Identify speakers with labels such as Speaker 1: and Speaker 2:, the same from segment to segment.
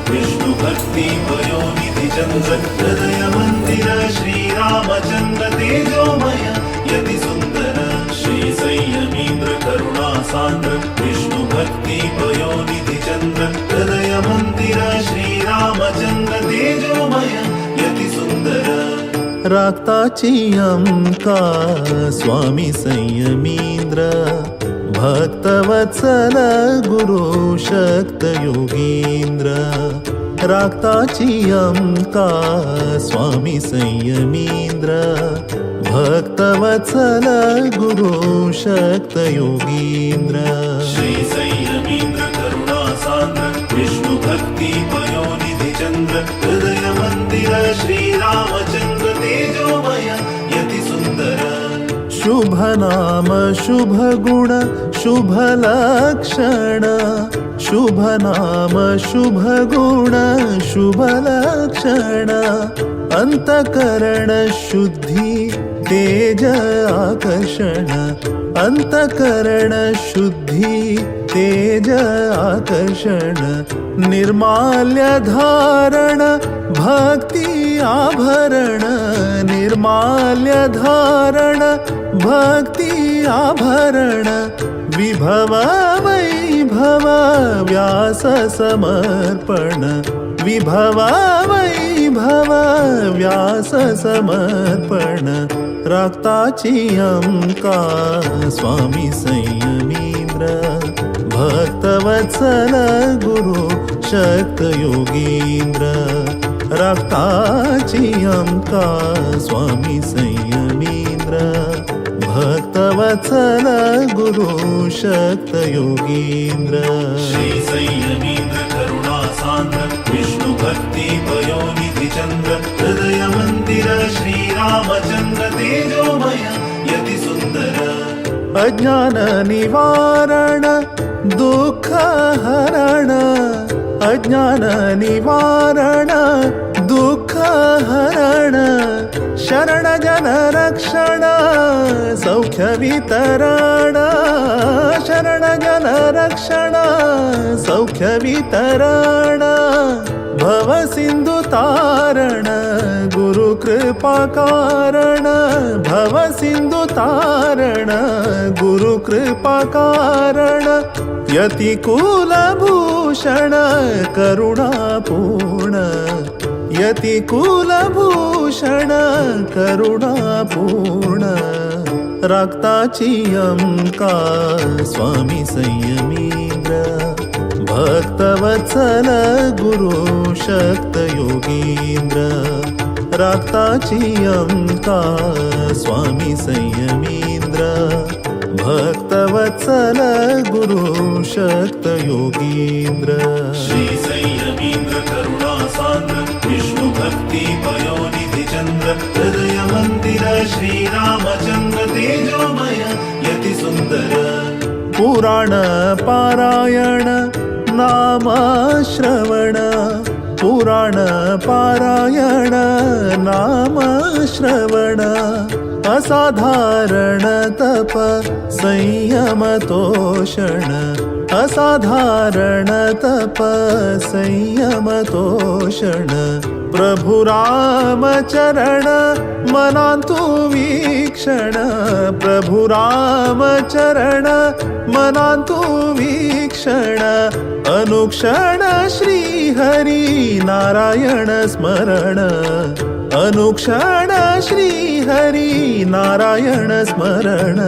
Speaker 1: विष्णु भक्ति वयोनिधि चंद्र हृदय मंदिर श्री रामचंद्र तेजोमय यति सुंदर श्री संयमींद्र करुणा सांद्र विष्णु भक्ति वयोनिधि चंद्र हृदय मंदिर श्री रामचंद्र तेजोमय यति सुंदर राक्ताची अंका स्वामी संयमींद्र भक्तवत्सल गुरु शक्त योगींद्र राक्ताची अंका स्वामी संयमींद्र भक्तवत्सल गुरु शक्त योगींद्र श्री संयमींद्र करुणा सांद्र विष्णु भक्ति वयोनिधि चंद्र हृदय मंदिर श्री रामचंद्र तेजोमय यति सुंदर शुभ नाम शुभ गुण शुभ लक्षण शुभ नाम शुभ गुण शुभ लक्षण अंतकरण शुद्धि तेज आकर्षण अंतकरण शुद्धि तेज आकर्षण निर्माल्य धारण भक्ति आभरण निर्माल्य धारण भक्ति आभरण विभव वैभव व्यास समर्पण विभव वैभव व्यास समर्पण राक्ताची अंका स्वामी संयमींद्र भक्तवत्सल गुरु शक्त योगींद्र राक्ताची अंका स्वामी संयमींद्र भक्तवत्सल गुरु शक्त योगींद्र श्री संयमींद्र करुणा सांद्र विष्णु भक्ति वयोनिधि चंद्र हृदय मंदिर श्री रामचंद्र तेजोमय यति सुंदर अज्ञान निवारण दुःख हरण अज्ञान निवारण दुःख हरण शरण जन रक्षण सौख्य वितरण शरण जन रक्षण सौख्य वितरण भव सिंधु तारण गुरु कृपा कारण भव सिंधु तारण गुरु कृपा कारण यति कुलभूषण करुणापूर्ण यति कुलभूषण करुणापूर्ण राक्ताची अंका स्वामी संयमींद्र भक्तवत्सल गुरु शक्त योगींद्र राक्ताची अंका स्वामी संयमींद्र भक्तवत्सल गुरु शक्त योगींद्र श्री संयमींद्र करुणा सांद्र विष्णु भक्ति वयोनिधि चंद्र हृदय मंदिर श्री रामचंद्र तेजोमय यति सुंदर पुराण पारायण नाम श्रवण पुराण पारायण नाम श्रवण असाधारण तप संयम तोषण असाधारण तप संयम तोषण प्रभु राम चरण मनांतु वीक्षण प्रभु राम चरण मनांतु वीक्षण अनुक्षण श्री हरि नारायण स्मरण अनुक्षण श्री हरि नारायण स्मरण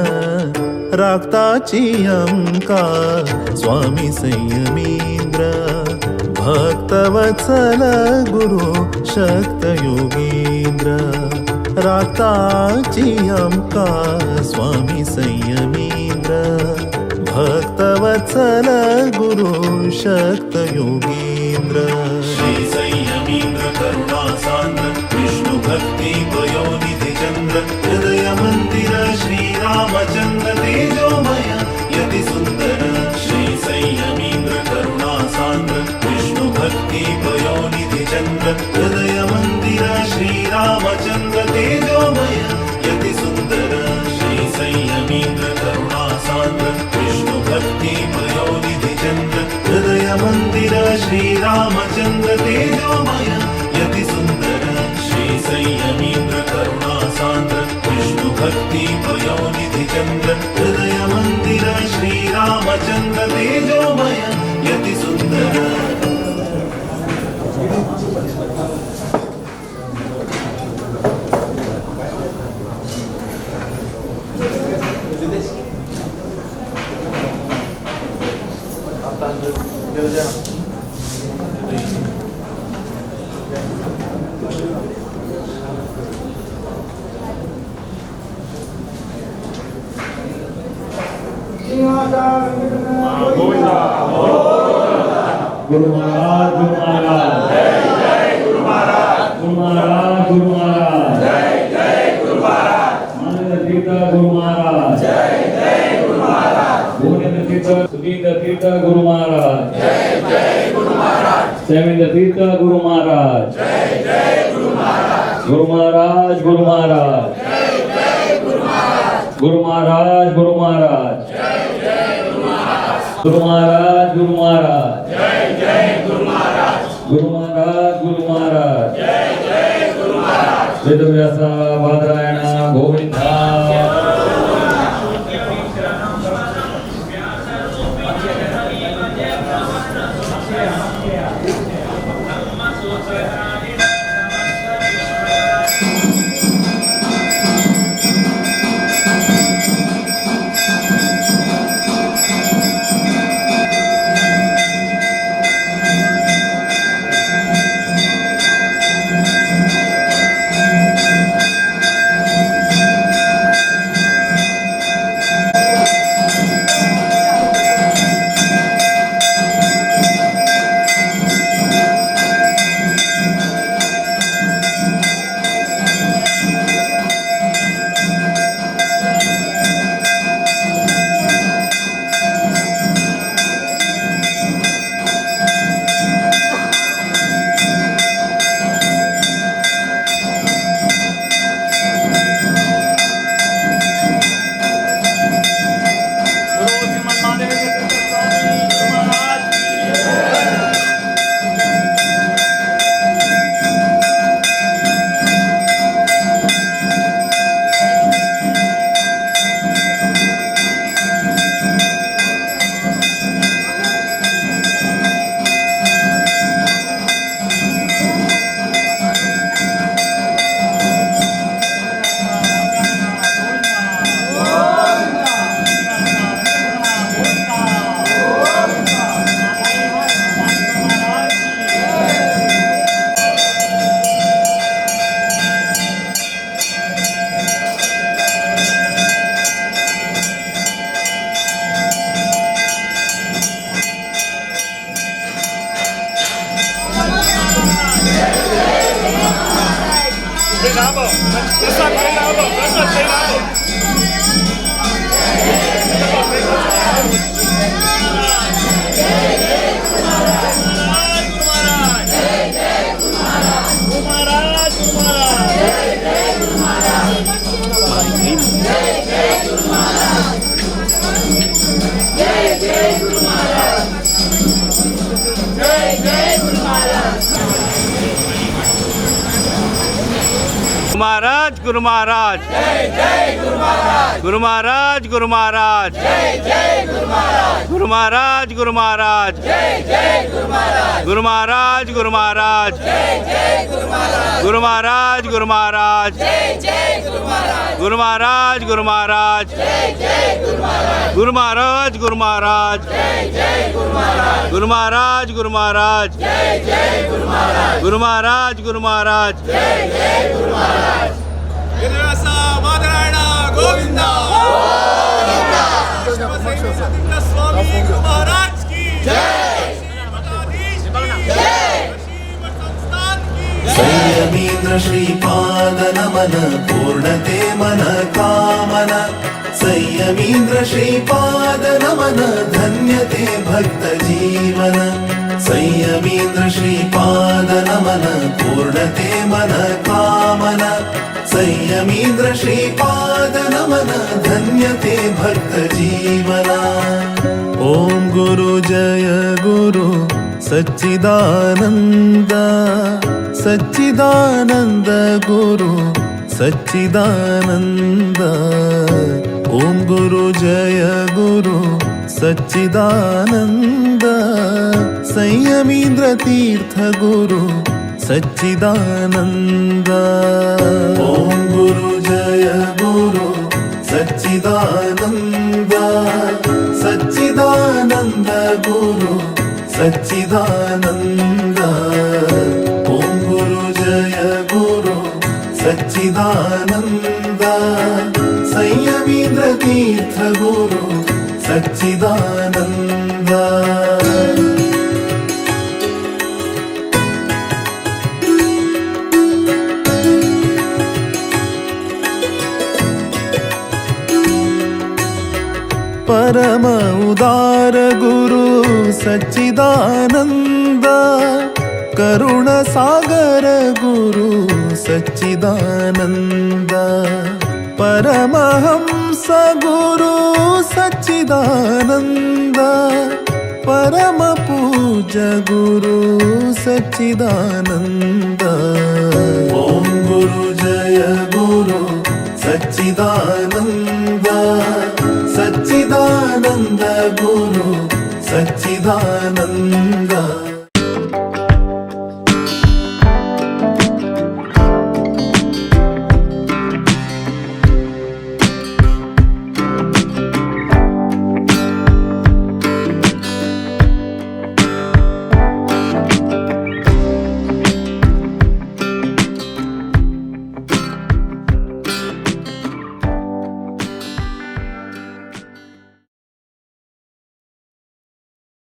Speaker 1: राक्ताची अंका स्वामी संयमींद्र भक्तवत्सल गुरु शक्त योगींद्र राक्ताची अंका स्वामी संयमींद्र भक्तवत्सल गुरु शक्त योगींद्र श्री संयमींद्र करुणा सांद्र विष्णु भक्ति वयोनिधि चंद्र हृदय मंदिर श्री रामचंद्र तेजोमय निधि चंद्र हृदय मंदिर श्रीरामचंद्र तेजोमय यति सुंदर
Speaker 2: गुरु महाराज जय जय गुरु महाराज गुरु महाराज जय जय गुरु महाराज आनंद तीर्थ गुरु महाराज जय जय गुरु महाराज भुवनेन्द्र तीर्थ सुधींद्र तीर्थ गुरु महाराज जय जय गुरु महाराज सेवेंद्र तीर्थ गुरु महाराज जय जय गुरु महाराज गुरु महाराज गुरु महाराज जय जय गुरु महाराज गुरु महाराज गुरु महाराज जय जय गुरु महाराज गुरु महाराज गुरु महाराज जय जय गुरु महाराज गुरु महाराज गुरु महाराज जय जय गुरु महाराज वेदव्यास बादरायण गोविंदा
Speaker 3: महाराज गुरु महाराज
Speaker 2: जय जय गुरु महाराज
Speaker 3: गुरु महाराज गुरु महाराज
Speaker 2: जय जय गुरु महाराज
Speaker 3: गुरु महाराज गुरु महाराज
Speaker 2: जय जय गुरु महाराज
Speaker 3: गुरु महाराज गुरु महाराज
Speaker 2: जय जय गुरु महाराज
Speaker 3: गुरु महाराज गुरु महाराज
Speaker 2: जय जय गुरु महाराज
Speaker 3: गुरु महाराज गुरु महाराज
Speaker 2: जय जय गुरु महाराज
Speaker 3: गुरु महाराज गुरु महाराज
Speaker 2: जय जय गुरु महाराज
Speaker 3: गुरु महाराज गुरु महाराज
Speaker 2: जय जय गुरु महाराज
Speaker 3: गुरु महाराज गुरु महाराज
Speaker 2: जय जय गुरु महाराज
Speaker 4: वेदव्यास बादरायण गोविंदा स्वामी महाराज की
Speaker 2: जय
Speaker 1: संयमींद्र श्रीपाद नमन पूर्णते मन कामन संयमींद्र श्रीपाद नमन धन्यते भक्त जीवन संयमींद्र श्रीपाद नमन पूर्णते मन कामन संयमींद्र श्रीपाद नमन धन्यते भक्त जीवना ओम गुरु जय गुरु सच्चिदानंद सच्चिदानंद गुरु सच्चिदानंद ओम गुरु जय गुरु सच्चिदानंद संयमींद्र तीर्थ गुरु सच्चिदानंद ओम गुरु जय गुरु सच्चिदानंद सच्चिदानंद गुरु सच्चिदानंद ओम गुरु जय गुरु सच्चिदानंद संयमींद्र तीर्थ गुरु सच्चिदानंद परम उदार गुरु सच्चिदानंद करुण सागर गुरु सच्चिदानंद परमहंस गुरु सच्चिदानंद परम पूज्य गुरु सच्चिदानंद ओम गुरु जय गुरु सच्चिदानंद सच्चिदानंद गुरु सच्चिदानंद